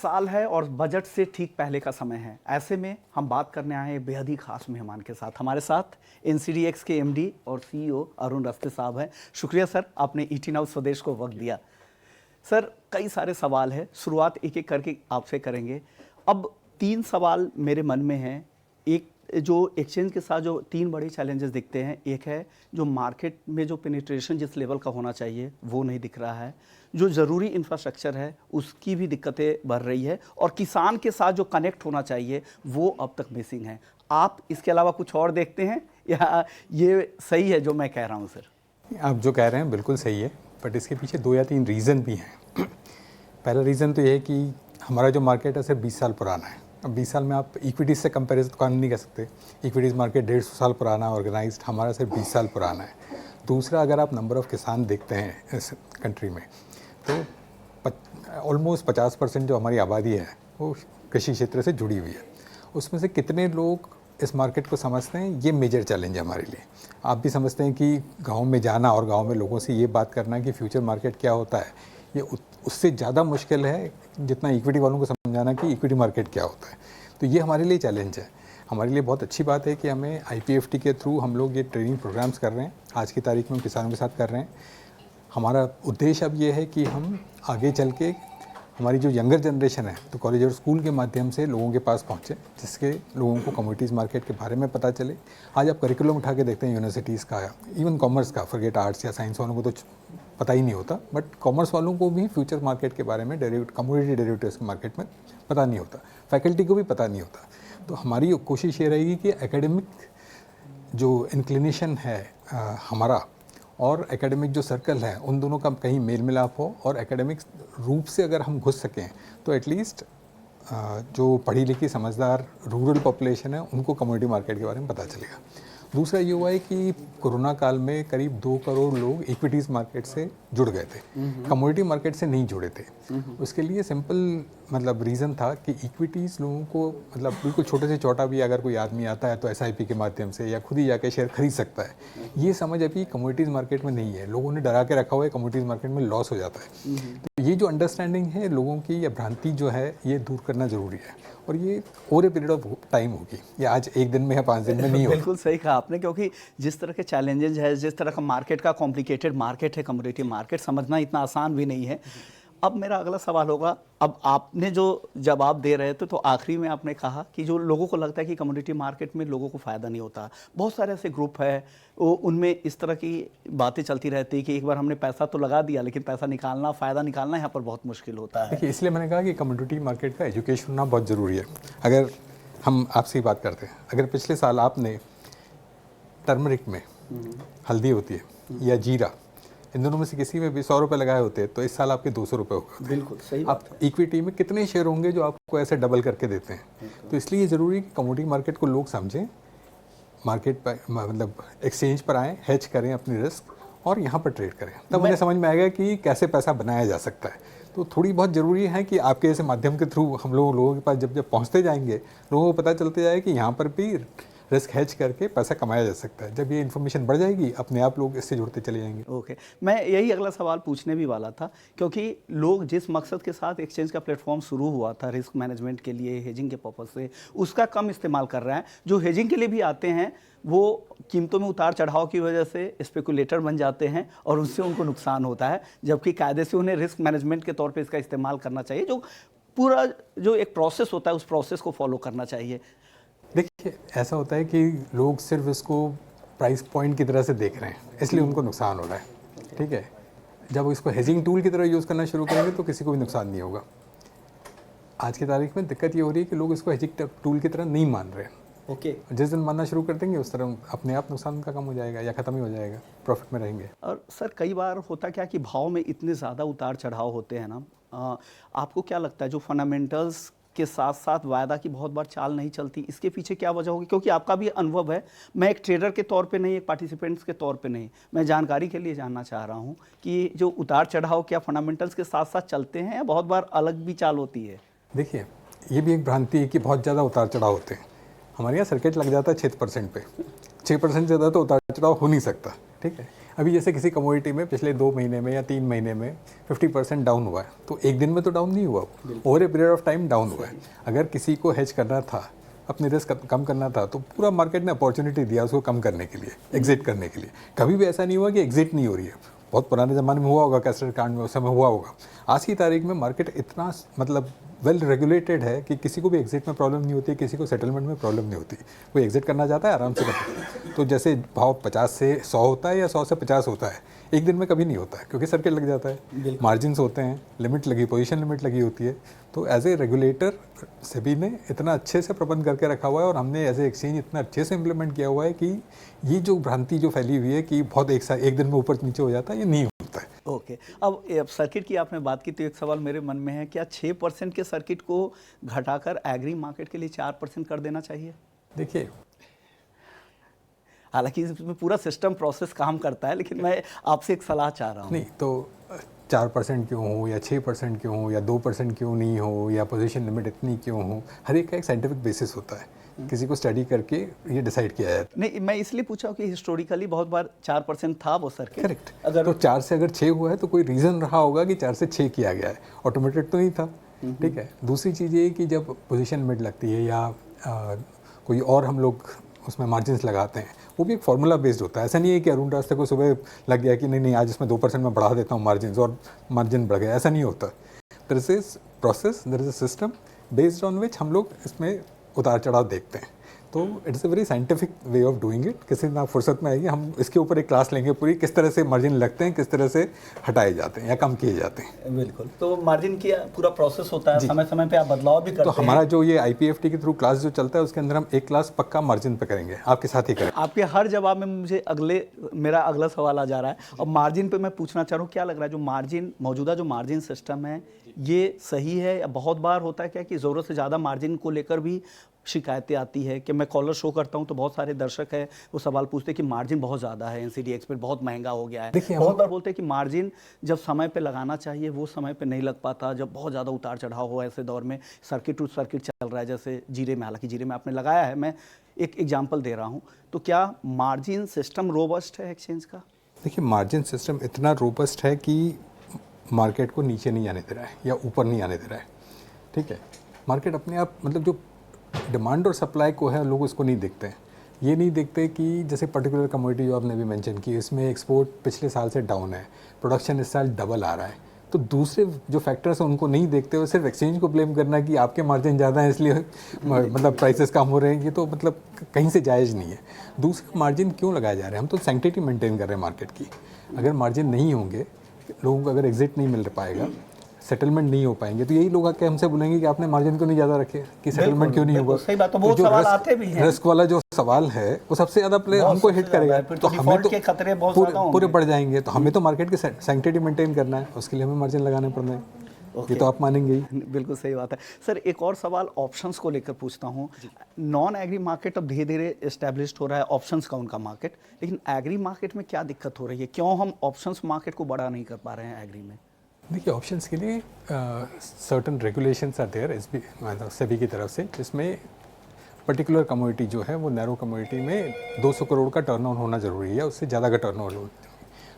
साल है और बजट से ठीक पहले का समय है। ऐसे में हम बात करने आए हैं बेहद ही खास मेहमान के साथ। हमारे साथ एनसीडीएक्स के एमडी और सीईओ अरुण रस्ते साहब हैं। शुक्रिया सर, आपने ईटी नाउ स्वदेश को वक्त दिया। सर, कई सारे सवाल हैं, शुरुआत एक एक करके आपसे करेंगे। अब 3 सवाल मेरे मन में हैं। एक, जो एक्सचेंज के साथ जो 3 बड़े चैलेंजेस दिखते हैं, एक है जो मार्केट में जो पेनिट्रेशन जिस लेवल का होना चाहिए वो नहीं दिख रहा है, जो ज़रूरी इंफ्रास्ट्रक्चर है उसकी भी दिक्कतें बढ़ रही है, और किसान के साथ जो कनेक्ट होना चाहिए वो अब तक मिसिंग है। आप इसके अलावा कुछ और देखते हैं या ये सही है जो मैं कह रहा हूँ सर? आप जो कह रहे हैं बिल्कुल सही है, बट इसके पीछे 2 या 3 रीज़न भी हैं। पहला रीज़न तो ये है कि हमारा जो मार्केट है सिर्फ 20 साल पुराना है। अब 20 साल में आप इक्विटीज़ से कंपेरिजन नहीं कर सकते। इक्विटीज़ मार्केट 150 साल पुराना ऑर्गेनाइज्ड, हमारा सिर्फ 20 साल पुराना है। दूसरा, अगर आप नंबर ऑफ़ किसान देखते हैं इस कंट्री में, तो ऑलमोस्ट 50% जो हमारी आबादी है वो कृषि क्षेत्र से जुड़ी हुई है। उसमें से कितने लोग इस मार्केट को समझते हैं, ये मेजर चैलेंज है हमारे लिए। आप भी समझते हैं कि गांव में जाना और गांव में लोगों से ये बात करना कि फ्यूचर मार्केट क्या होता है, ये उससे ज़्यादा मुश्किल है जितना इक्विटी वालों को समझाना कि इक्विटी मार्केट क्या होता है। तो ये हमारे लिए चैलेंज है। हमारे लिए बहुत अच्छी बात है कि हमें IPFT के थ्रू हम लोग ये ट्रेनिंग प्रोग्राम्स कर रहे हैं। आज की तारीख में हम किसानों के साथ कर रहे हैं। हमारा उद्देश्य अब ये है कि हम आगे चल के हमारी जो यंगर जनरेशन है तो कॉलेज और स्कूल के माध्यम से लोगों के पास पहुँचे, जिसके लोगों को कमोडिटीज़ मार्केट के बारे में पता चले। आज आप करिकुलम उठा के देखते हैं यूनिवर्सिटीज़ का, इवन कॉमर्स का, फॉरगेट आर्ट्स या साइंस वालों को तो पता ही नहीं होता, बट कॉमर्स वालों को भी फ्यूचर मार्केट के बारे में, कमोडिटी डेरिवेटिव्स के मार्केट में पता नहीं होता, फैकल्टी को भी पता नहीं होता। तो हमारी कोशिश ये रहेगी कि एकेडमिक जो इंक्लिनेशन है हमारा और एकेडमिक जो सर्कल है, उन दोनों का कहीं मेल मिलाप हो, और एकेडमिक रूप से अगर हम घुस सकें तो एटलीस्ट जो पढ़ी लिखी समझदार रूरल पॉपुलेशन है उनको कमोडिटी मार्केट के बारे में पता चलेगा। दूसरा ये हुआ है कि कोरोना काल में करीब 2 करोड़ लोग इक्विटीज़ मार्केट से जुड़ गए थे, कमोडिटी मार्केट से नहीं जुड़े थे। उसके लिए सिंपल रीज़न था कि इक्विटीज़ लोगों को बिल्कुल छोटे से छोटा भी अगर कोई आदमी आता है तो SIP के माध्यम से या खुद ही जाके शेयर खरीद सकता है। ये समझ अभी कमोडिटीज़ मार्केट में नहीं है। लोगों ने डरा के रखा हुआ है कमोडिटीज़ मार्केट में लॉस हो जाता है। तो ये जो अंडरस्टैंडिंग है लोगों की, या भ्रांति जो है, ये दूर करना ज़रूरी है, और ये over a period of time होगी। ये आज 1 दिन में या 5 दिन में नहीं होगी। बिल्कुल सही कहा आपने, क्योंकि जिस तरह के चैलेंजेस है, जिस तरह का मार्केट का कॉम्प्लिकेटेड मार्केट है कमोडिटी मार्केट, समझना इतना आसान भी नहीं है। अब मेरा अगला सवाल होगा, अब आपने जो जवाब दे रहे थे तो आखिरी में आपने कहा कि जो लोगों को लगता है कि कमोडिटी मार्केट में लोगों को फ़ायदा नहीं होता, बहुत सारे ऐसे ग्रुप है उनमें इस तरह की बातें चलती रहती है कि एक बार हमने पैसा तो लगा दिया लेकिन पैसा निकालना, फ़ायदा निकालना यहाँ पर बहुत मुश्किल होता है। देखिए, इसलिए मैंने कहा कि कमोडिटी मार्केट का एजुकेशन होना बहुत ज़रूरी है। अगर हम आपसे ही बात करते हैं, अगर पिछले साल आपने टर्मरिक में हल्दी होती है या जीरा, इन दोनों में से किसी में भी 100 रुपये लगाए होते हैं तो इस साल आपके 200 रुपये हो गए। बिल्कुल सही। आप इक्विटी में कितने शेयर होंगे जो आपको ऐसे डबल करके देते हैं? तो इसलिए ज़रूरी कि कमोडिटी मार्केट को लोग समझें, मार्केट पर एक्सचेंज पर आएँ, हेज करें अपनी रिस्क और यहाँ पर ट्रेड करें, तब उन्हें समझ में आएगा कि कैसे पैसा बनाया जा सकता है। तो थोड़ी बहुत ज़रूरी है कि आपके ऐसे माध्यम के थ्रू हम लोगों के पास जब पहुँचते जाएंगे, लोगों को पता चलते जाए कि यहाँ पर भी रिस्क हेज करके पैसा कमाया जा सकता है। जब ये इन्फॉर्मेशन बढ़ जाएगी, अपने आप लोग इससे जुड़ते चले जाएंगे। ओके, मैं यही अगला सवाल पूछने भी वाला था, क्योंकि लोग जिस मकसद के साथ एक्सचेंज का प्लेटफॉर्म शुरू हुआ था, रिस्क मैनेजमेंट के लिए, हेजिंग के पर्पज से, उसका कम इस्तेमाल कर रहे हैं। जो हेजिंग के लिए भी आते हैं वो कीमतों में उतार चढ़ाव की वजह से स्पेकुलेटर बन जाते हैं और उससे उनको नुकसान होता है, जबकि कायदे से उन्हें रिस्क मैनेजमेंट के तौर पर इसका इस्तेमाल करना चाहिए। जो पूरा जो एक प्रोसेस होता है उस प्रोसेस को फॉलो करना चाहिए। देखिए, ऐसा होता है कि लोग सिर्फ इसको प्राइस पॉइंट की तरह से देख रहे हैं, इसलिए उनको नुकसान हो रहा है। ठीक है, जब इसको हेजिंग टूल की तरह यूज़ करना शुरू करेंगे तो किसी को भी नुकसान नहीं होगा। आज की तारीख में दिक्कत ये हो रही है कि लोग इसको हेजिंग टूल की तरह नहीं मान रहे हैं। ओके, जिस दिन मानना शुरू कर देंगे उस तरह अपने आप नुकसान का कम हो जाएगा या ख़त्म ही हो जाएगा, प्रॉफिट में रहेंगे। और सर, कई बार होता क्या कि भाव में इतने ज़्यादा उतार चढ़ाव होते हैं ना, आपको क्या लगता है जो फंडामेंटल्स के साथ साथ वायदा की बहुत बार चाल नहीं चलती, इसके पीछे क्या वजह होगी? क्योंकि आपका भी अनुभव है, मैं एक ट्रेडर के तौर पे नहीं, एक पार्टिसिपेंट्स के तौर पे नहीं, मैं जानकारी के लिए जानना चाह रहा हूँ कि जो उतार चढ़ाव क्या फंडामेंटल्स के साथ साथ चलते हैं या बहुत बार अलग भी चाल होती है? देखिए, ये भी एक भ्रांति है कि बहुत ज़्यादा उतार चढ़ाव होते हैं। हमारे यहाँ सर्किट लग जाता है 6% पे, 6% से ज़्यादा तो उतार चढ़ाव हो नहीं सकता। ठीक है, अभी जैसे किसी कमोडिटी में पिछले 2 महीने में या 3 महीने में 50% डाउन हुआ है, तो एक दिन में तो डाउन नहीं हुआ, over a period of time down हुआ है। अगर किसी को हेज करना था, अपने रिस्क कम करना था, तो पूरा मार्केट ने अपॉर्चुनिटी दिया उसको कम करने के लिए, एग्जिट करने के लिए। कभी भी ऐसा नहीं हुआ कि एग्जिट नहीं हो रही है। बहुत पुराने ज़माने में हुआ होगा, कैस्टर कांड में उस समय हुआ होगा। आज की तारीख में मार्केट इतना मतलब वेल रेगुलेटेड है कि किसी को भी एग्जिट में प्रॉब्लम नहीं होती, किसी को सेटलमेंट में प्रॉब्लम नहीं होती। कोई एग्जिट करना चाहता है आराम से करता है। तो जैसे भाव 50 से 100 होता है या 100 से 50 होता है, एक दिन में कभी नहीं होता है, क्योंकि सर्किट लग जाता है, मार्जिन्स होते हैं, लिमिट लगी, पोजीशन लिमिट लगी होती है। तो एज ए रेगुलेटर सेबी ने इतना अच्छे से प्रबंध करके रखा हुआ है, और हमने एज ए एक्सचेंज इतना अच्छे से इम्प्लीमेंट किया हुआ है कि ये जो भ्रांति जो फैली हुई है कि बहुत एक दिन में ऊपर नीचे हो जाता है, ये नहीं होता है। ओके अब सर्किट की आपने बात की, तो एक सवाल मेरे मन में है, क्या 6% के सर्किट को घटाकर एग्री मार्केट के लिए 4% कर देना चाहिए? देखिए, हालांकि इसमें पूरा सिस्टम प्रोसेस काम करता है, लेकिन मैं आपसे एक सलाह चाह रहा हूँ। नहीं तो 4% क्यों हो या 6% क्यों हो या 2% क्यों नहीं हो या पोजीशन लिमिट इतनी क्यों हो, हर एक का एक साइंटिफिक बेसिस होता है। किसी को स्टडी करके ये डिसाइड किया जाता है। नहीं, मैं इसलिए पूछा कि हिस्टोरिकली बहुत बार 4% था वो सर्किट। करेक्ट। अगर तो 4 से अगर 6 हुआ है तो कोई रीज़न रहा होगा कि 4 से 6 किया गया है, ऑटोमेटेड तो नहीं था। ठीक है। दूसरी चीज़ ये कि जब पोजीशन लिमिट लगती है या कोई और हम लोग उसमें मार्जिन्स लगाते हैं, वो भी एक फार्मूला बेस्ड होता है। ऐसा नहीं है कि अरुण रास्ते को सुबह लग गया कि नहीं आज इसमें 2% में बढ़ा देता हूँ मार्जिन्स और मार्जिन बढ़ गया, ऐसा नहीं होता। There is a process, there is a system based on which हम लोग इसमें उतार चढ़ाव देखते हैं। तो it's a very scientific way of doing it. किसी दिन आप फुर्सत में आएगी, हम इसके ऊपर एक क्लास लेंगे पूरी, किस तरह से मार्जिन लगते हैं, किस तरह से हटाए जाते हैं या कम किए जाते हैं। बिल्कुल। तो मार्जिन की पूरा प्रोसेस होता है, समय समय पे आप बदलाव भी करते हैं। तो हमारा जो ये IPFT के थ्रू क्लास जो चलता है, उसके अंदर हम एक क्लास पक्का मार्जिन पे करेंगे, आपके साथ ही करेंगे। आपके हर जवाब में मुझे मेरा अगला सवाल आ जा रहा है, और मार्जिन पे मैं पूछना चाह रहा हूँ, क्या लग रहा है जो मार्जिन मौजूदा जो मार्जिन सिस्टम है ये सही है? या बहुत बार होता है क्या कि ज़रूरत से ज़्यादा मार्जिन को लेकर भी शिकायतें आती है कि मैं कॉलर शो करता हूं तो बहुत सारे दर्शक हैं वो सवाल पूछते हैं कि मार्जिन बहुत ज़्यादा है, NCDX पे बहुत महंगा हो गया है। बहुत बार बोलते हैं कि मार्जिन जब समय पे लगाना चाहिए वो समय पे नहीं लग पाता, जब बहुत ज़्यादा उतार चढ़ाव हो। ऐसे दौर में सर्किट टू सर्किट चल रहा है, जैसे जीरे में, हालांकि जीरे में आपने लगाया है, मैं एक एग्जाम्पल दे रहा हूँ। तो क्या मार्जिन सिस्टम रोबस्ट है एक्सचेंज का? देखिए, मार्जिन सिस्टम इतना रोबस्ट है कि मार्केट को नीचे नहीं आने दे रहा है या ऊपर नहीं आने दे रहा है। ठीक है। मार्केट अपने आप मतलब जो डिमांड और सप्लाई को है, लोग उसको नहीं देखते हैं। ये नहीं देखते कि जैसे पर्टिकुलर कमोडिटी जो आपने भी मेंशन की, इसमें एक्सपोर्ट पिछले साल से डाउन है, प्रोडक्शन इस साल डबल आ रहा है। तो दूसरे जो फैक्टर्स हैं उनको नहीं देखते हुए सिर्फ एक्सचेंज को ब्लेम करना कि आपके मार्जिन ज़्यादा है इसलिए मतलब प्राइसेस कम हो रहे हैं, ये तो मतलब कहीं से जायज़ नहीं है। दूसरा, मार्जिन क्यों लगाए जा रहे हैं? हम तो सैंक्टिटी मेंटेन कर रहे हैं मार्केट की। अगर मार्जिन नहीं होंगे, लोगों को अगर एग्जिट नहीं मिल पाएगा, सेटलमेंट नहीं हो पाएंगे, तो यही लोग आके हमसे बोलेंगे कि आपने मार्जिन क्यों नहीं ज़्यादा रखे, कि सेटलमेंट क्यों नहीं हुआ। सही बात, तो वो सवाल आते भी हैं। रिस्क वाला जो सवाल है वो सबसे ज़्यादा प्ले हमको हिट करेगा, तो हमें तो खतरे बहुत पूरे बढ़ जाएंगे। तो हमें तो मार्केट की सैंक्टिटी मेंटेन करना है, उसके लिए हमें मार्जिन लगाने पड़ना है। ये तो आप मानेंगे ही। बिल्कुल सही बात है सर। एक और सवाल ऑप्शंस को लेकर पूछता हूँ। नॉन एग्री मार्केट अब धीरे धीरे एस्टेब्लिश्ड हो रहा है, ऑप्शंस का उनका मार्केट, लेकिन एग्री मार्केट में क्या दिक्कत हो रही है? क्यों हम ऑप्शंस मार्केट को बड़ा नहीं कर पा रहे हैं एग्री में? देखिए, ऑप्शंस के लिए certain regulations are there SEBI की तरफ से, जिसमें पर्टिकुलर कमोडिटी जो है वो नैरो कमोडिटी में 200 करोड़ का टर्नओवर होना ज़रूरी है, उससे ज़्यादा का टर्नओवर होना।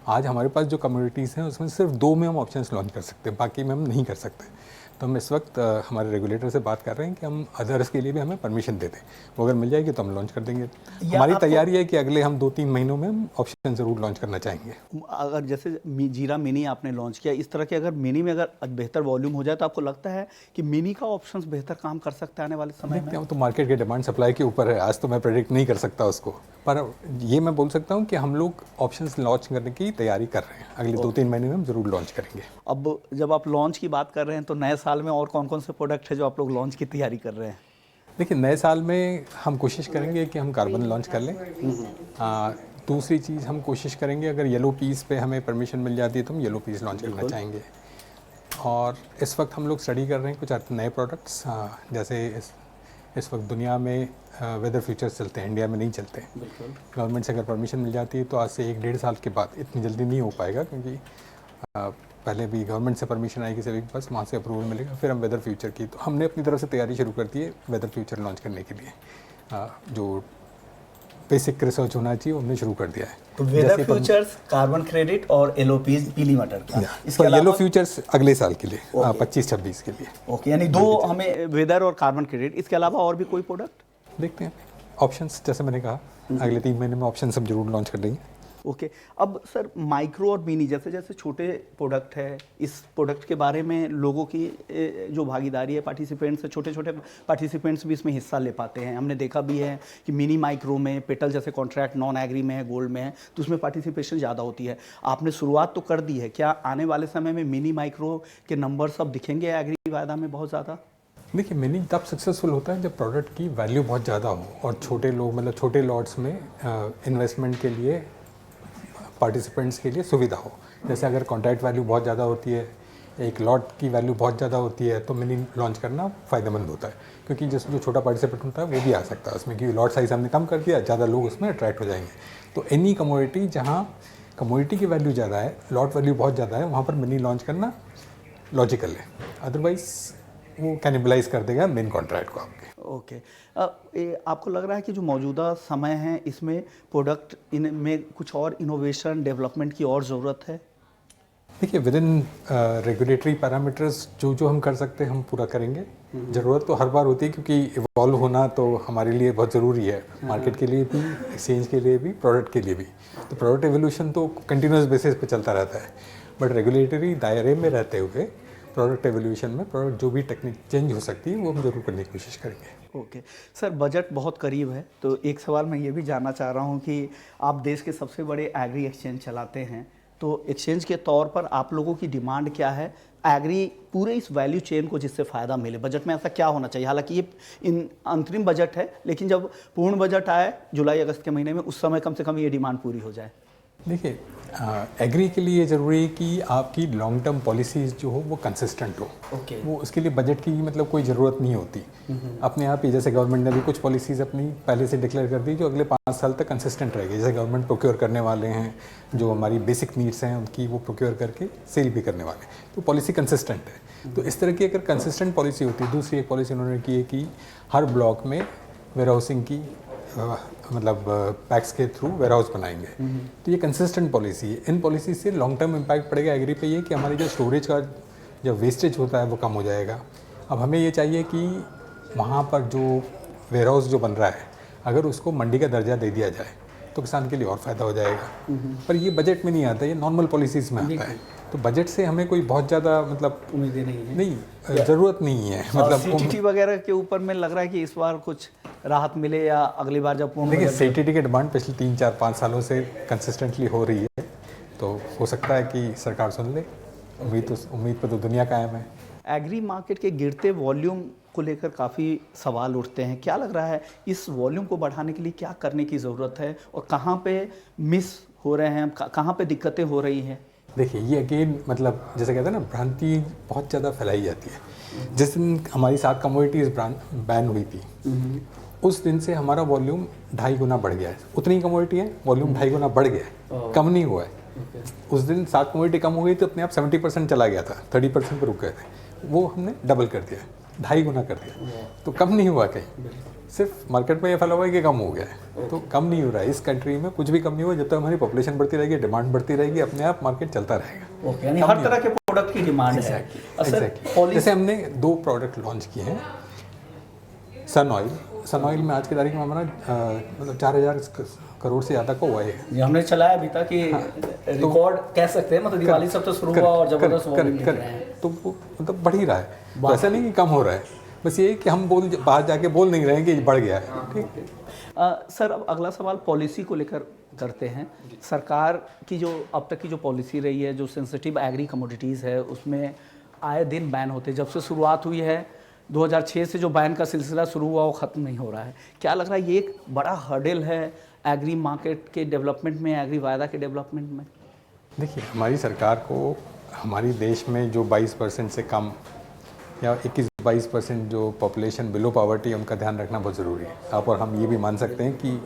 आज हमारे पास जो कम्युनिटीज़ हैं उसमें सिर्फ 2 में हम ऑप्शंस लॉन्च कर सकते हैं, बाकी में हम नहीं कर सकते। तो हम इस वक्त हमारे रेगुलेटर से बात कर रहे हैं कि हम अदर्स के लिए भी हमें परमिशन दे दें। वो अगर मिल जाएगी तो हम लॉन्च कर देंगे। हमारी तैयारी है कि अगले हम 2-3 महीनों में हम ऑप्शन ज़रूर लॉन्च करना चाहेंगे। अगर जैसे जीरा मिनी आपने लॉन्च किया, इस तरह के अगर मिनी में अगर बेहतर वॉल्यूम हो जाए तो आपको लगता है कि मिनी का ऑप्शंस बेहतर काम कर सकता है आने वाले समय में? तो मार्केट के डिमांड सप्लाई के ऊपर है, आज तो मैं प्रेडिक्ट नहीं कर सकता उसको, पर ये मैं बोल सकता हूँ कि हम लोग ऑप्शंस लॉन्च करने की तैयारी कर रहे हैं। अगले 2-3 महीने में हम ज़रूर लॉन्च करेंगे। अब जब आप लॉन्च की बात कर रहे हैं तो नए साल में और कौन कौन से प्रोडक्ट है जो आप लोग लॉन्च की तैयारी कर रहे हैं? देखिए, नए साल में हम कोशिश करेंगे कि हम कार्बन लॉन्च कर लें। दूसरी चीज़ हम कोशिश करेंगे, अगर येलो पीस पे हमें परमिशन मिल जाती है तो हम येलो पीस लॉन्च करना चाहेंगे। और इस वक्त हम लोग स्टडी कर रहे हैं कुछ नए प्रोडक्ट्स, जैसे इस वक्त दुनिया में वेदर फ्यूचर्स चलते हैं, इंडिया में नहीं चलते। गवर्नमेंट से अगर परमिशन मिल जाती है तो आज से 1-1.5 साल के बाद, इतनी जल्दी नहीं हो पाएगा क्योंकि पहले भी गवर्नमेंट से परमिशन आएगी सभी के पास, वहाँ से अप्रूवल मिलेगा, फिर हम वेदर फ्यूचर की। तो हमने अपनी तरफ से तैयारी शुरू कर दी है वेदर फ्यूचर लॉन्च करने के लिए, जो बेसिक रिसर्च होना चाहिए, उन्होंने शुरू कर दिया है। तो वेदर जैसे फ्यूचर्स, कार्बन क्रेडिट और एलओपीज पीली मटर की। इसके येलो अलावा फ्यूचर्स अगले साल के लिए 25-26 के लिए। ओके, यानी दो हमें वेदर और कार्बन क्रेडिट। इसके अलावा और भी कोई प्रोडक्ट? देखते हैं ऑप्शंस, जैसे मैंने कहा अगले 3 महीने में ऑप्शंस हम जरूर लॉन्च कर देंगे। ओके, अब सर माइक्रो और मिनी जैसे जैसे छोटे प्रोडक्ट है, इस प्रोडक्ट के बारे में लोगों की जो भागीदारी है, पार्टिसिपेंट्स है, छोटे छोटे पार्टिसिपेंट्स भी इसमें हिस्सा ले पाते हैं। हमने देखा भी है कि मिनी माइक्रो में पेटल जैसे कॉन्ट्रैक्ट नॉन एग्री में है, गोल्ड में है, तो उसमें पार्टिसिपेशन ज़्यादा होती है। आपने शुरुआत तो कर दी है, क्या आने वाले समय में मिनी माइक्रो के नंबर सब दिखेंगे एग्री वायदा में बहुत ज़्यादा? देखिए, मिनी तब सक्सेसफुल होता है जब प्रोडक्ट की वैल्यू बहुत ज़्यादा हो और छोटे लोग, मतलब छोटे लॉट्स में इन्वेस्टमेंट के लिए, पार्टिसिपेंट्स के लिए सुविधा हो। जैसे अगर कॉन्ट्रैक्ट वैल्यू बहुत ज़्यादा होती है, एक लॉट की वैल्यू बहुत ज़्यादा होती है, तो मिनी लॉन्च करना फ़ायदेमंद होता है, क्योंकि जो छोटा पार्टिसिपेंट होता है वो भी आ सकता है उसमें, क्योंकि लॉट साइज हमने कम कर दिया, ज़्यादा लोग उसमें अट्रैक्ट हो जाएंगे। तो एनी कमोडिटी जहाँ कमोडिटी की वैल्यू ज़्यादा है, लॉट वैल्यू बहुत ज़्यादा है, वहाँ पर मिनी लॉन्च करना लॉजिकल है। अदरवाइज़ वो कैनिबलाइज कर देगा मेन कॉन्ट्रैक्ट को आपके। ओके, आपको लग रहा है कि जो मौजूदा समय है इसमें प्रोडक्ट इनमें कुछ और इनोवेशन डेवलपमेंट की और ज़रूरत है? देखिए, विद इन रेगुलेटरी पैरामीटर्स जो हम कर सकते हैं हम पूरा करेंगे। ज़रूरत तो हर बार होती है, क्योंकि इवॉल्व होना तो हमारे लिए बहुत ज़रूरी है, मार्केट के लिए भी, एक्सचेंज के लिए भी, प्रोडक्ट के लिए भी। तो प्रोडक्ट एवोल्यूशन तो कंटिन्यूस बेसिस पे चलता रहता है, बट रेगुलेटरी दायरे में रहते हुए प्रोडक्ट एवोल्यूशन में प्रोडक्ट जो भी टेक्निक चेंज हो सकती है वो हम ज़रूर करने की कोशिश करेंगे। ओके सर, बजट बहुत करीब है, तो एक सवाल मैं ये भी जानना चाह रहा हूँ कि आप देश के सबसे बड़े एग्री एक्सचेंज चलाते हैं, तो एक्सचेंज के तौर पर आप लोगों की डिमांड क्या है एग्री पूरे इस वैल्यू चेन को जिससे फ़ायदा मिले? बजट में ऐसा क्या होना चाहिए? हालांकि ये इन अंतरिम बजट है, लेकिन जब पूर्ण बजट आए जुलाई अगस्त के महीने में, उस समय कम से कम ये डिमांड पूरी हो जाए। देखिए, एग्री के लिए ज़रूरी है कि आपकी लॉन्ग टर्म पॉलिसीज़ जो हो वो कंसिस्टेंट हो। ओके। वो उसके लिए बजट की मतलब कोई ज़रूरत नहीं होती, अपने आप ही। जैसे गवर्नमेंट ने भी कुछ पॉलिसीज़ अपनी पहले से डिक्लेयर कर दी जो अगले 5 साल तक कंसिस्टेंट रहेगी। जैसे गवर्नमेंट प्रोक्योर करने वाले हैं, जो हमारी बेसिक नीड्स हैं उनकी वो प्रोक्योर करके सेल भी करने वाले हैं, तो पॉलिसी कंसिस्टेंट है। तो इस तरह की अगर कंसिस्टेंट पॉलिसी होती है। दूसरी एक पॉलिसी उन्होंने की है कि हर ब्लॉक में वेयर हाउसिंग की मतलब पैक्स के थ्रू वेयर हाउस बनाएंगे। तो ये कंसिस्टेंट पॉलिसी है। इन पॉलिसी से लॉन्ग टर्म इम्पैक्ट पड़ेगा एग्री पे, ये कि हमारी जो स्टोरेज का जो वेस्टेज होता है वो कम हो जाएगा। अब हमें ये चाहिए कि वहाँ पर जो वेयर हाउस जो बन रहा है, अगर उसको मंडी का दर्जा दे दिया जाए तो किसान के लिए और फ़ायदा हो जाएगा। पर ये बजट में नहीं आता, ये नॉर्मल पॉलिसीज़ में आता है। तो बजट से हमें कोई बहुत ज़्यादा मतलब उम्मीदें नहीं है, नहीं, ज़रूरत नहीं है। मतलब सीटीटी वगैरह के ऊपर में लग रहा है कि इस बार कुछ राहत मिले या अगली बार जब पूर्ण देखिए, सीटीटी की डिमांड पिछले 3-4-5 सालों से कंसिस्टेंटली हो रही है, तो हो सकता है कि सरकार सुन ले। उम्मीद पर तो दुनिया कायम है। एग्री मार्केट के गिरते वॉल्यूम को लेकर काफ़ी सवाल उठते हैं। क्या लग रहा है इस वॉल्यूम को बढ़ाने के लिए क्या करने की ज़रूरत है और कहाँ पे मिस हो रहे हैं, कहाँ पे दिक्कतें हो रही हैं? देखिए, ये अगेन मतलब जैसे कहते हैं ना, भ्रांति बहुत ज़्यादा फैलाई जाती है। जिस दिन हमारी 7 कमोडिटीज़ बैन हुई थी, उस दिन से हमारा वॉल्यूम 2.5 गुना बढ़ गया है। उतनी कमोडिटी है, वॉल्यूम 2.5 गुना बढ़ गया है, कम नहीं हुआ है। उस दिन 7 कमोडिटी कम हो गई तो अपने आप 70% चला गया था, 30% पर रुक गए थे। वो हमने डबल कर दिया, 2.5 गुना कर दिया, तो कम नहीं हुआ कहीं। सिर्फ मार्केट में ये फैला हुआ है कि कम हो गया है, तो कम नहीं हो रहा है। इस कंट्री में कुछ भी कम नहीं हुआ। जब तक हमारी पॉपुलेशन बढ़ती रहेगी, डिमांड बढ़ती रहेगी, अपने आप मार्केट चलता रहेगा। ओके, यानी हर तरह के प्रोडक्ट की डिमांड है। Exactly. जैसे हमने 2 प्रोडक्ट लॉन्च किए हैं। सन ऑयल में आज की तारीख में हमारा मतलब 4,000 करोड़ से ज़्यादा का हुआ है। ये हमने चलाया अभी तक कि रिकॉर्ड कह सकते हैं, मतलब दिवाली सब तो शुरू हुआ और जबरदस्त वॉल्यूम दिख रहे हैं, तो वो मतलब बढ़ ही रहा है। तो ऐसा नहीं कि कम हो रहा है, बस ये कि हम बाहर जाके बोल नहीं रहे हैं कि बढ़ गया है। ठीक। सर, अब अगला सवाल पॉलिसी को लेकर करते हैं। सरकार की जो अब तक की जो पॉलिसी रही है, जो सेंसिटिव एग्री कमोडिटीज़ है, उसमें आए दिन बैन होते, जब से शुरुआत हुई है 2006 से जो बैन का सिलसिला शुरू हुआ वो ख़त्म नहीं हो रहा है। क्या लग रहा है ये एक बड़ा हर्डल है एग्री मार्केट के डेवलपमेंट में, एग्री वायदा के डेवलपमेंट में? देखिए, हमारी सरकार को हमारी देश में जो 22% से कम या 21-22% जो पॉपुलेशन बिलो पॉवर्टी है, उनका ध्यान रखना बहुत ज़रूरी है। आप और हम ये भी मान सकते हैं कि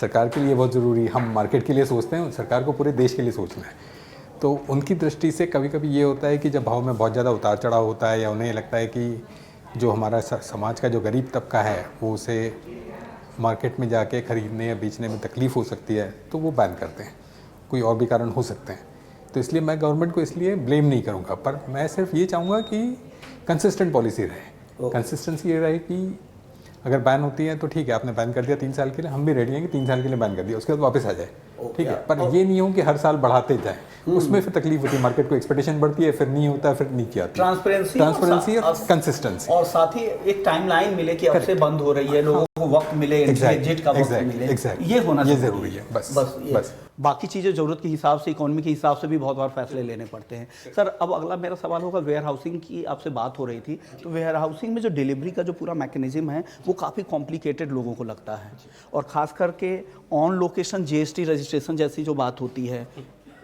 सरकार के लिए बहुत ज़रूरी है। हम मार्केट के लिए सोचते हैं, सरकार को पूरे देश के लिए सोचना है। तो उनकी दृष्टि से कभी कभी ये होता है कि जब भाव में बहुत ज़्यादा उतार चढ़ाव होता है, या उन्हें लगता है कि जो हमारा समाज का जो गरीब तबका है वो उसे मार्केट में जाके ख़रीदने या बेचने में तकलीफ़ हो सकती है तो वो बैन करते हैं, कोई और भी कारण हो सकते हैं। तो इसलिए मैं गवर्नमेंट को इसलिए ब्लेम नहीं करूँगा, पर मैं सिर्फ ये चाहूँगा कि कंसिस्टेंट पॉलिसी रहे। कंसिस्टेंसी ये रहे कि अगर बैन होती है तो ठीक है, आपने बैन कर दिया 3 साल के लिए, हम भी रेडी हैं कि 3 साल के लिए बैन कर दिया, उसके बाद वापस आ जाए, ठीक है। पर ये नहीं हो कि हर साल बढ़ाते जाएं, उसमें फिर तकलीफ होती है, मार्केट को एक्सपेक्टेशन बढ़ती है, फिर नहीं होता, फिर नीचे आती है। ट्रांसपेरेंसी और कंसिस्टेंसी, और साथ ही एक टाइमलाइन मिले कि अब से बंद हो रही है, लोगों को वक्त मिले, एग्जिट का वक्त मिले, ये होना जरूरी है। बस बाकी चीज़ें ज़रूरत के हिसाब से, इकोनॉमी के हिसाब से भी बहुत बार फैसले लेने पड़ते हैं। सर, अब अगला मेरा सवाल होगा, वेयर हाउसिंग की आपसे बात हो रही थी, तो वेयर हाउसिंग में जो डिलीवरी का जो पूरा मैकेनिज्म है वो काफ़ी कॉम्प्लिकेटेड लोगों को लगता है, और ख़ास करके ऑन लोकेशन जीएसटी रजिस्ट्रेशन जैसी जो बात होती है,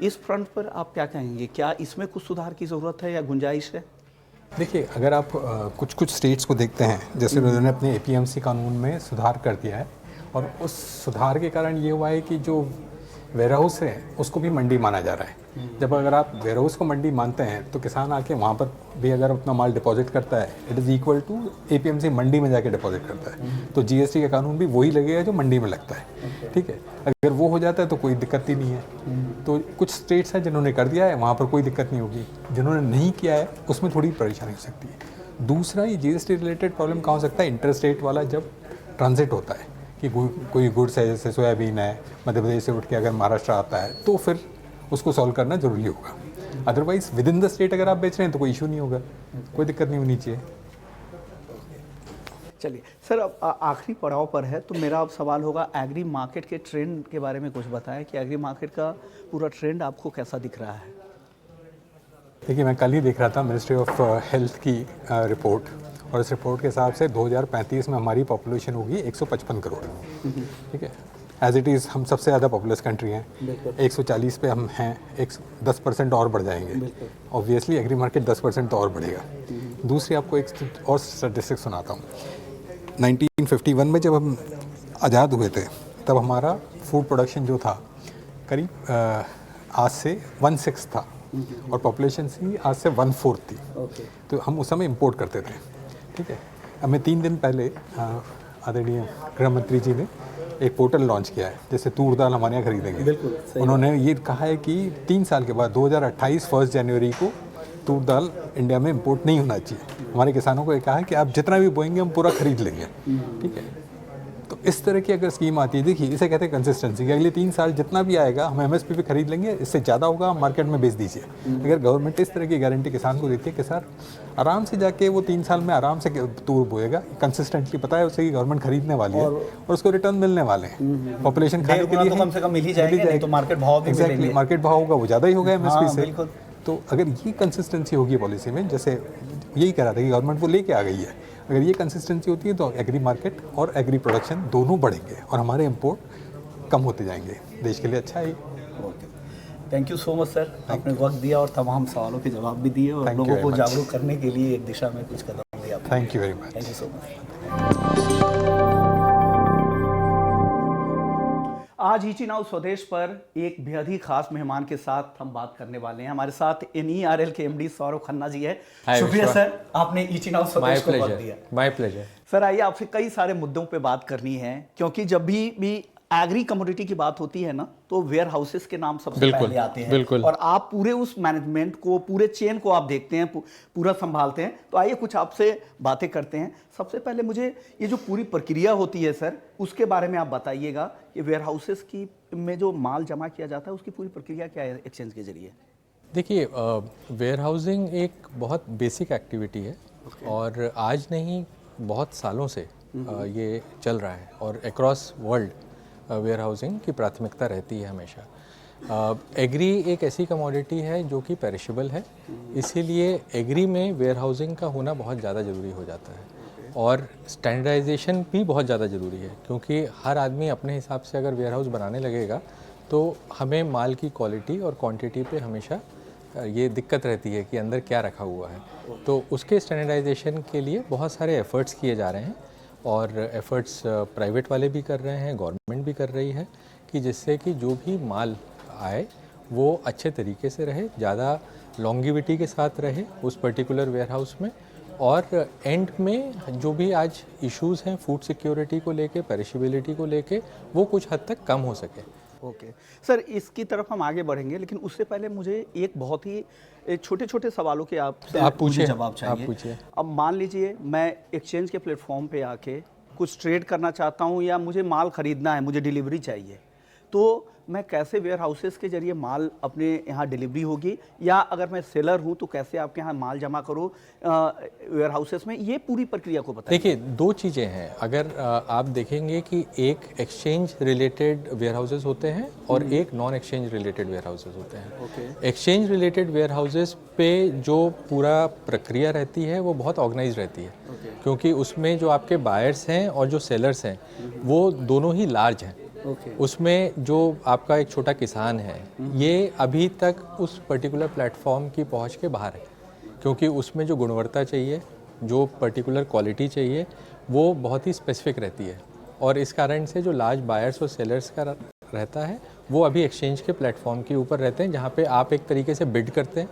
इस फ्रंट पर आप क्या कहेंगे? क्या इसमें कुछ सुधार की ज़रूरत है या गुंजाइश है? देखिए, अगर आप कुछ स्टेट्स को देखते हैं, जैसे उन्होंने अपने एपीएमसी कानून में सुधार कर दिया है, और उस सुधार के कारण ये हुआ है कि जो वेयर हाउस है उसको भी मंडी माना जा रहा है। जब अगर आप वेयर हाउस को मंडी मानते हैं तो किसान आके वहाँ पर भी अगर अपना माल डिपॉजिट करता है, it is equal to APMC मंडी में जाके डिपॉजिट करता है, तो जीएसटी का कानून भी वही लगेगा जो मंडी में लगता है, ठीक है। अगर वो हो जाता है तो कोई दिक्कत ही नहीं है। तो कुछ स्टेट्स हैं जिन्होंने कर दिया है, वहाँ पर कोई दिक्कत नहीं होगी, जिन्होंने नहीं किया है उसमें थोड़ी परेशानी हो सकती है। दूसरा, ये जीएसटी रिलेटेड प्रॉब्लम कहाँ हो सकता है, इंटर स्टेट वाला जब ट्रांजिट होता है कि कोई गुड्स है, जैसे सोयाबीन है, मध्य प्रदेश से उठ के अगर महाराष्ट्र आता है तो फिर उसको सॉल्व करना ज़रूरी होगा। Otherwise with in the state अगर आप बेच रहे हैं तो कोई इशू नहीं होगा, कोई दिक्कत नहीं होनी चाहिए। चलिए सर, अब आखिरी पड़ाव पर है, तो मेरा अब सवाल होगा, एग्री मार्केट के ट्रेंड के बारे में कुछ बताएं कि एग्री मार्केट का पूरा ट्रेंड आपको कैसा दिख रहा है? देखिए, मैं कल ही देख रहा था मिनिस्ट्री ऑफ हेल्थ की रिपोर्ट, और इस रिपोर्ट के हिसाब से 2035 में हमारी पॉपुलेशन होगी 155 करोड़, ठीक है। एज इट इज़ हम सबसे ज़्यादा पॉपुलस कंट्री हैं, 140 पे हम हैं, 10% और बढ़ जाएंगे, ऑब्वियसली एग्री मार्केट 10% तो और बढ़ेगा। दूसरी आपको एक और स्टैटिस्टिक्स सुनाता हूँ। 1951 में जब हम आज़ाद हुए थे तब हमारा फूड प्रोडक्शन जो था करीब आज से 1/6 था, और पॉपुलेशन सी आज से 1/4 थी। तो हम उस समय इंपोर्ट करते थे, ठीक है। हमें 3 दिन पहले आदरणीय गृह मंत्री जी ने एक पोर्टल लॉन्च किया है, जैसे तूर दाल हमारे यहाँ खरीदेंगे। उन्होंने ये कहा है कि 3 साल के बाद 2028 1 जनवरी को तूर दाल इंडिया में इंपोर्ट नहीं होना चाहिए। हमारे किसानों को ये कहा है कि आप जितना भी बोएंगे हम पूरा खरीद लेंगे, ठीक है। तो इस तरह की अगर स्कीम आती है, देखिए इसे कहते हैं कंसिस्टेंसी, कि अगले 3 साल जितना भी आएगा हम एमएसपी पे खरीद लेंगे, इससे ज़्यादा होगा हम मार्केट में बेच दीजिए। अगर गवर्नमेंट इस तरह की गारंटी किसान को देती है कि सर आराम से जाके वो 3 साल में आराम से तूर बोएगा, कंसिस्टेंटली पता है उसे कि गवर्नमेंट खरीदने वाली है और उसको रिटर्न मिलने वाले हैं, पॉपुलेशन खाने के लिए कम से कम मिल ही जाएगा, तो मार्केट भाव भी एग्जैक्टली मार्केट भाव होगा वो ज़्यादा ही होगा एमएसपी से। तो अगर ये कंसिस्टेंसी होगी पॉलिसी में, जैसे यही कह रहा था कि गवर्नमेंट वो लेके आ गई है, अगर ये कंसिस्टेंसी होती है तो एग्री मार्केट और एग्री प्रोडक्शन दोनों बढ़ेंगे और हमारे इंपोर्ट कम होते जाएंगे, देश के लिए अच्छा है। Thank you so much sir, आपने वक्त दिया और तमाम सवालों के जवाब भी दिए और लोगों को जागरूक करने के लिए एक दिशा में कुछ कदम लिया। Thank you very much. Thank you so much. आज ईटी नाउ स्वदेश पर एक बेहद ही खास मेहमान के साथ हम बात करने वाले हैं। हमारे साथ NERL के MD सौरभ खन्ना जी है। शुक्रिया सर, आपने ईटी नाउ स्वदेश को वक्त दिया। माय प्लेजर सर, आइए आपसे कई सारे मुद्दों पे बात करनी है, क्योंकि जब भी एग्री कमोडिटी की बात होती है ना, तो वेयर हाउसेस के नाम सबसे पहले आते हैं, और आप पूरे उस मैनेजमेंट को, पूरे चेन को आप देखते हैं, पूरा संभालते हैं। तो आइए कुछ आपसे बातें करते हैं। सबसे पहले मुझे ये जो पूरी प्रक्रिया होती है सर, उसके बारे में आप बताइएगा कि वेयर हाउसेस की में जो माल जमा किया जाता है उसकी पूरी प्रक्रिया क्या है एक्सचेंज के जरिए? देखिए, वेयर हाउसिंग एक बहुत बेसिक एक्टिविटी है और आज नहीं बहुत सालों से ये चल रहा है, और अक्रॉस वर्ल्ड वेयर हाउसिंग की प्राथमिकता रहती है हमेशा। एग्री एक ऐसी कमोडिटी है जो कि पेरिशेबल है, इसीलिए एग्री में वेयर हाउसिंग का होना बहुत ज़्यादा ज़रूरी हो जाता है, और स्टैंडर्डाइजेशन भी बहुत ज़्यादा ज़रूरी है, क्योंकि हर आदमी अपने हिसाब से अगर वेयर हाउस बनाने लगेगा तो हमें माल की क्वालिटी और क्वांटिटी पे हमेशा ये दिक्कत रहती है कि अंदर क्या रखा हुआ है। तो उसके स्टैंडर्डाइजेशन के लिए बहुत सारे एफ़र्ट्स किए जा रहे हैं, और एफ़र्ट्स प्राइवेट वाले भी कर रहे हैं, गवर्नमेंट भी कर रही है, कि जिससे कि जो भी माल आए वो अच्छे तरीके से रहे, ज़्यादा लॉन्गिविटी के साथ रहे उस पर्टिकुलर वेयर हाउस में, और एंड में जो भी आज इश्यूज हैं फूड सिक्योरिटी को लेके, पेरिशेबिलिटी को लेके, वो कुछ हद तक कम हो सके। ओके सर, इसकी तरफ हम आगे बढ़ेंगे, लेकिन उससे पहले मुझे एक बहुत ही छोटे छोटे सवालों के आपसे आप पूछिए, मुझे जवाब चाहिए। आप पूछिए। अब मान लीजिए मैं एक्सचेंज के प्लेटफॉर्म पे आके कुछ ट्रेड करना चाहता हूँ, या मुझे माल खरीदना है, मुझे डिलीवरी चाहिए, तो मैं कैसे वेयर हाउसेस के जरिए माल अपने यहाँ डिलीवरी होगी, या अगर मैं सेलर हूँ तो कैसे आपके यहाँ माल जमा करूँ वेयर हाउसेस में, ये पूरी प्रक्रिया को बताइए। देखिए, दो चीज़ें हैं। अगर आप देखेंगे कि एक एक्सचेंज रिलेटेड वेयर हाउसेस होते हैं और एक non exchange related warehouses होते हैं। एक्सचेंज रिलेटेड वेयर हाउसेस पे जो पूरा प्रक्रिया रहती है वो बहुत ऑर्गेनाइज रहती है, क्योंकि उसमें जो आपके बायर्स हैं और जो सेलर्स हैं वो दोनों ही लार्ज हैं। उसमें जो आपका एक छोटा किसान है, ये अभी तक उस पर्टिकुलर प्लेटफॉर्म की पहुंच के बाहर है, क्योंकि उसमें जो गुणवत्ता चाहिए, जो पर्टिकुलर क्वालिटी चाहिए, वो बहुत ही स्पेसिफिक रहती है। और इस कारण से जो लार्ज बायर्स और सेलर्स का रहता है वो अभी एक्सचेंज के प्लेटफॉर्म के ऊपर रहते हैं, जहाँ पे आप एक तरीके से बिड करते हैं,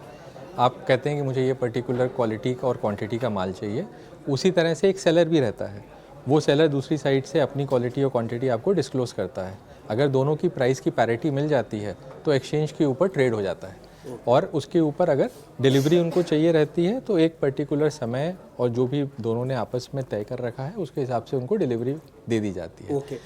आप कहते हैं कि मुझे ये पर्टिकुलर क्वालिटी और क्वांटिटी का माल चाहिए। उसी तरह से एक सेलर भी रहता है, वो सेलर दूसरी साइड से अपनी क्वालिटी और क्वांटिटी आपको डिस्क्लोज़ करता है। अगर दोनों की प्राइस की पैरिटी मिल जाती है तो एक्सचेंज के ऊपर ट्रेड हो जाता है, और उसके ऊपर अगर डिलीवरी उनको चाहिए रहती है तो एक पर्टिकुलर समय और जो भी दोनों ने आपस में तय कर रखा है उसके हिसाब से उनको डिलीवरी दे दी जाती है।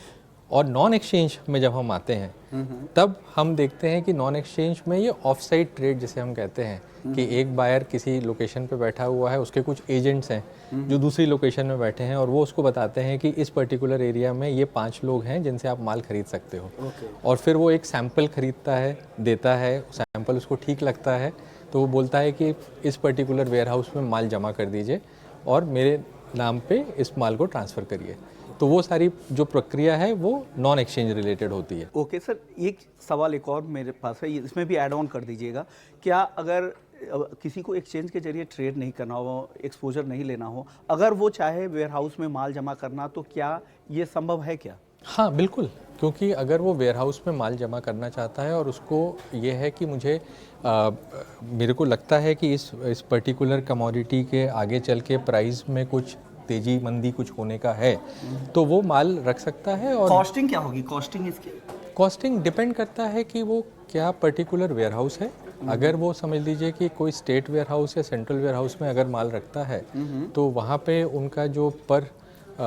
और नॉन एक्सचेंज में जब हम आते हैं तब हम देखते हैं कि नॉन एक्सचेंज में ये ऑफ साइट ट्रेड जिसे हम कहते हैं, कि एक बायर किसी लोकेशन पे बैठा हुआ है, उसके कुछ एजेंट्स हैं जो दूसरी लोकेशन में बैठे हैं, और वो उसको बताते हैं कि इस पर्टिकुलर एरिया में ये 5 लोग हैं जिनसे आप माल खरीद सकते हो। और फिर वो एक सैंपल खरीदता है, देता है, सैंपल उसको ठीक लगता है तो वो बोलता है कि इस पर्टिकुलर वेयर हाउस में माल जमा कर दीजिए और मेरे नाम पे इस माल को ट्रांसफ़र करिए। तो वो सारी जो प्रक्रिया है वो नॉन एक्सचेंज रिलेटेड होती है। ओके सर, एक सवाल एक और मेरे पास है, इसमें भी ऐड ऑन कर दीजिएगा। क्या अगर किसी को एक्सचेंज के जरिए ट्रेड नहीं करना हो, एक्सपोजर नहीं लेना हो, अगर वो चाहे वेयर हाउस में माल जमा करना, तो क्या ये संभव है क्या? हाँ बिल्कुल, क्योंकि अगर वो वेयर हाउस में माल जमा करना चाहता है और उसको ये है कि मुझे मेरे को लगता है कि इस पर्टिकुलर कमोडिटी के आगे चल के प्राइस में कुछ तेजी मंदी कुछ होने का है, तो वो माल रख सकता है। और कॉस्टिंग क्या होगी? कॉस्टिंग इसकी कॉस्टिंग डिपेंड करता है कि वो क्या पर्टिकुलर वेयर हाउस है। अगर वो समझ लीजिए कि कोई स्टेट वेयर हाउस या सेंट्रल वेयर हाउस में अगर माल रखता है तो वहाँ पे उनका जो पर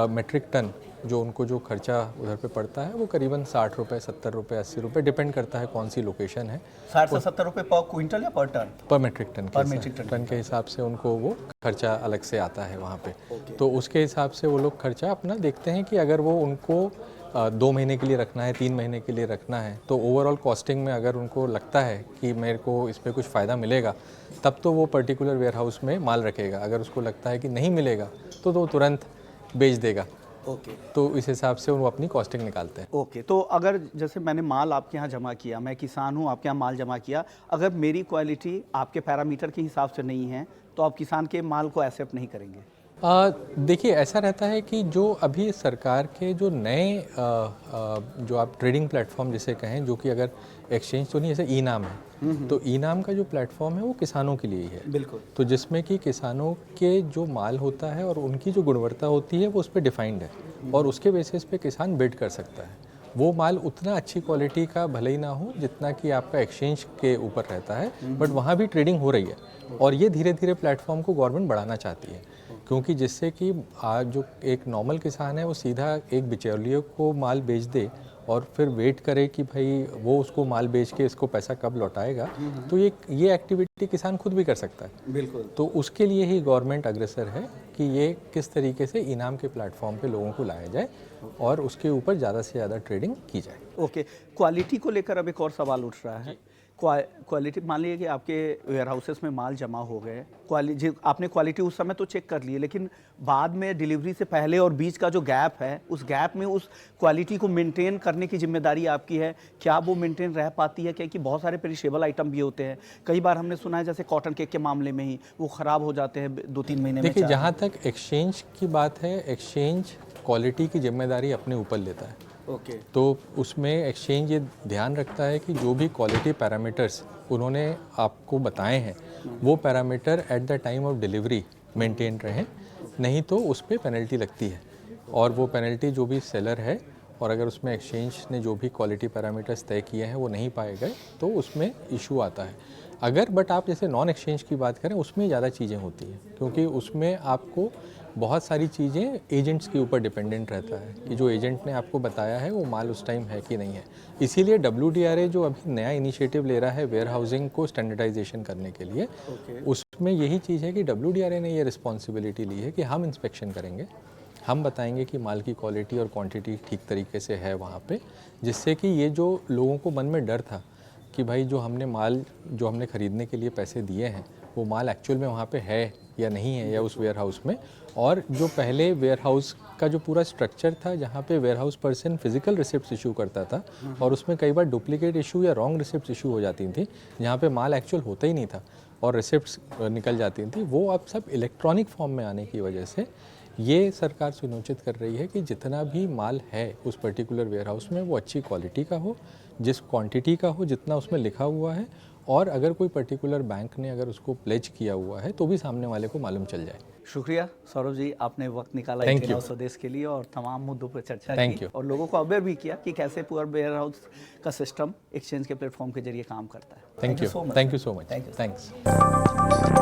मेट्रिक टन जो उनको जो खर्चा उधर पे पड़ता है वो करीबन 60 रुपये, 70 रुपये, 80 रुपये, डिपेंड करता है कौन सी लोकेशन है। 60 से 70 रुपये पर क्विंटल या पर टन? पर मेट्रिक टन टन के हिसाब से उनको वो खर्चा अलग से आता है वहाँ पे। तो उसके हिसाब से वो लोग खर्चा अपना देखते हैं कि अगर वो उनको 2 महीने के लिए रखना है, 3 महीने के लिए रखना है, तो ओवरऑल कॉस्टिंग में अगर उनको लगता है कि मेरे को इस पर कुछ फ़ायदा मिलेगा, तब तो वो पर्टिकुलर वेयर हाउस में माल रखेगा। अगर उसको लगता है कि नहीं मिलेगा तो वो तुरंत बेच देगा। तो इस हिसाब से वो अपनी कॉस्टिंग निकालते हैं। तो अगर जैसे मैंने माल आपके यहाँ जमा किया, मैं किसान हूँ, आपके यहाँ माल जमा किया, अगर मेरी क्वालिटी आपके पैरामीटर के हिसाब से नहीं है तो आप किसान के माल को एक्सेप्ट नहीं करेंगे? देखिए, ऐसा रहता है कि जो अभी सरकार के जो नए जो आप ट्रेडिंग प्लेटफॉर्म जिसे कहें, जो कि अगर एक्सचेंज तो नहीं, जैसे ई नाम है, तो ई नाम का जो प्लेटफॉर्म है वो किसानों के लिए ही है। बिल्कुल। तो जिसमें कि किसानों के जो माल होता है और उनकी जो गुणवत्ता होती है वो उस पर डिफाइंड है, और उसके बेसिस पे किसान बिड कर सकता है। वो माल उतना अच्छी क्वालिटी का भले ही ना हो जितना कि आपका एक्सचेंज के ऊपर रहता है, बट वहाँ भी ट्रेडिंग हो रही है। और ये धीरे धीरे प्लेटफॉर्म को गवर्नमेंट बढ़ाना चाहती है, क्योंकि जिससे कि आज जो एक नॉर्मल किसान है वो सीधा एक बिचौलिए को माल बेच दे और फिर वेट करे कि भाई वो उसको माल बेच के इसको पैसा कब लौटाएगा, तो ये एक्टिविटी किसान खुद भी कर सकता है। बिल्कुल। तो उसके लिए ही गवर्नमेंट अग्रसर है कि ये किस तरीके से इनाम के प्लेटफॉर्म पे लोगों को लाया जाए और उसके ऊपर ज़्यादा से ज़्यादा ट्रेडिंग की जाए। ओके, क्वालिटी को लेकर अब एक और सवाल उठ रहा है। क्वालिटी, मान लीजिए कि आपके वेयर हाउसेस में माल जमा हो गए, आपने क्वालिटी उस समय तो चेक कर ली, लेकिन बाद में डिलीवरी से पहले और बीच का जो गैप है, उस गैप में उस क्वालिटी को मेंटेन करने की जिम्मेदारी आपकी है। क्या वो मेंटेन रह पाती है? क्योंकि बहुत सारे पेरिशेबल आइटम भी होते हैं। कई बार हमने सुना है जैसे कॉटन केक के मामले में ही वो ख़राब हो जाते हैं 2-3 महीने में। देखिए, जहाँ तक एक्सचेंज की बात है, एक्सचेंज क्वालिटी की जिम्मेदारी अपने ऊपर लेता है। ओके। तो उसमें एक्सचेंज ये ध्यान रखता है कि जो भी क्वालिटी पैरामीटर्स उन्होंने आपको बताए हैं वो parameter at the time of delivery maintain रहें, नहीं तो उस पर पेनल्टी लगती है। और वो पेनल्टी जो भी सेलर है और अगर उसमें एक्सचेंज ने जो भी क्वालिटी पैरामीटर्स तय किए हैं वो नहीं पाए गए तो उसमें इशू आता है। अगर बट आप जैसे नॉन एक्सचेंज की बात करें उसमें ज़्यादा चीज़ें होती हैं, क्योंकि उसमें आपको बहुत सारी चीज़ें एजेंट्स के ऊपर डिपेंडेंट रहता है कि जो एजेंट ने आपको बताया है वो माल उस टाइम है कि नहीं है। इसीलिए WDRA जो अभी नया इनिशिएटिव ले रहा है वेयर हाउसिंग को स्टैंडर्डाइजेशन करने के लिए, उसमें यही चीज़ है कि WDRA ने ये रिस्पॉन्सिबिलिटी ली है कि हम इंस्पेक्शन करेंगे, हम बताएंगे कि माल की क्वालिटी और क्वांटिटी ठीक तरीके से है वहाँ पे, जिससे कि ये जो लोगों को मन में डर था कि भाई जो हमने ख़रीदने के लिए पैसे दिए हैं वो माल एक्चुअल में वहाँ पे है या नहीं है या उस वेयर हाउस में। और जो पहले वेयर हाउस का जो पूरा स्ट्रक्चर था जहाँ पे warehouse person physical receipt issue करता था और उसमें कई बार डुप्लीकेट इशू या रॉन्ग रिसिप्ट इशू हो जाती थी, जहाँ पे माल एक्चुअल होता ही नहीं था और रिसिप्ट्स निकल जाती थी, वो अब सब इलेक्ट्रॉनिक फॉर्म में आने की वजह से ये सरकार सुनिश्चित कर रही है कि जितना भी माल है उस पर्टिकुलर वेयर हाउस में वो अच्छी क्वालिटी का हो, जिस क्वांटिटी का हो, जितना उसमें लिखा हुआ है, और अगर कोई पर्टिकुलर बैंक ने अगर उसको प्लेज किया हुआ है तो भी सामने वाले को मालूम चल जाए। शुक्रिया सौरभ जी, आपने वक्त निकाला Thank ET Now you. स्वदेश के लिए और तमाम मुद्दों पर चर्चा Thank की you. और लोगों को अवेयर भी किया कि कैसे पूरा वेयर हाउस का सिस्टम एक्सचेंज के प्लेटफॉर्म के जरिए काम करता है। Thank you so much. Thank you so much. Thank you. Thanks.